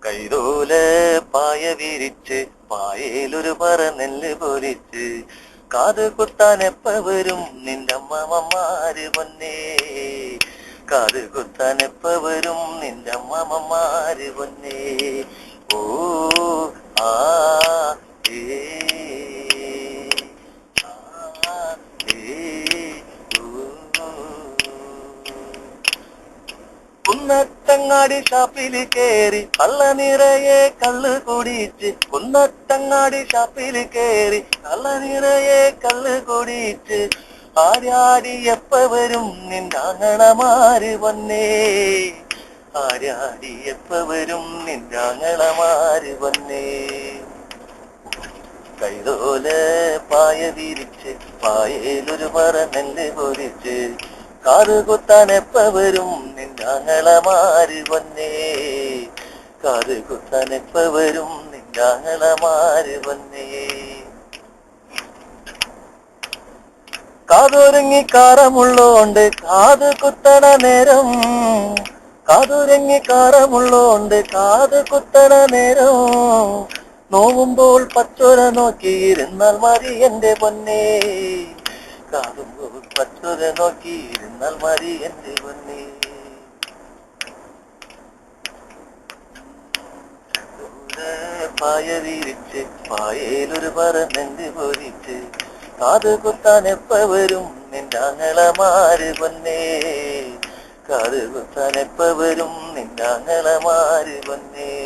കൈതോല പായ വിരിച്ച് പായയിലൊരു പറ നെല്ല് പൊരിച്ച് കാത് കുത്താൻ എപ്പ വരും നിന്റെ അമ്മമാര് പൊന്നേ. കാത് കുത്താൻ എപ്പ വരും നിന്റെ അമ്മമാര് പൊന്നേ. ഓ ആ ഏ ആ ഏ ഓ. കുന്നത്തങ്ങാടി ഷാപ്പില് കേറി കള്ള നിറയെ കള്ള് കുടിച്ച്. കുന്നത്തങ്ങാടി ഷാപ്പില് കേറി കള്ള നിറയെ കള്ള് കുടിച്ച്. ആര്യാടി എപ്പ വരും നിന്റെ ആങ്ങളമാര് പൊന്നേ. ആര്യാടി എപ്പ വരും നിന്റെ ആങ്ങളമാര് പൊന്നേ. കൈതോല പായ വിരിച്ച് പായയിലൊരു പറ നെല്ല് പൊരിച്ച് കാത് കുത്താൻ എപ്പ വരും നിന്റെ ആങ്ങളമാര് പൊന്നേ. കാത് കുത്താൻ എപ്പ വരും നിന്റെ ആങ്ങളമാര് പൊന്നേ. കാതൊരുങ്ങി കാറമുള്ളോണ്ട് കാത് കുത്തണ നേരം. കാതൊരുങ്ങി കാറമുള്ളോണ്ട് കാത് കുത്തണ നേരം. നോവുമ്പോൾ പച്ചോര നോക്കിയിരുന്നാൽ മതി എന്റെ പൊന്നേ. കാണുമ്പോൾ പച്ചോര നോക്കിയിരുന്നാൽ മതി എന്റെ പൊന്നേ. പായ വിരിച്ച് പായയിലൊരു പറ നെല്ല് പൊരിച്ച് കാത് കുത്താൻ എപ്പ വരും നിന്റെ ആങ്ങളമാര് പൊന്നേ. കാത് കുത്താൻ എപ്പ വരും നിന്റെ ആങ്ങളമാര് പൊന്നേ.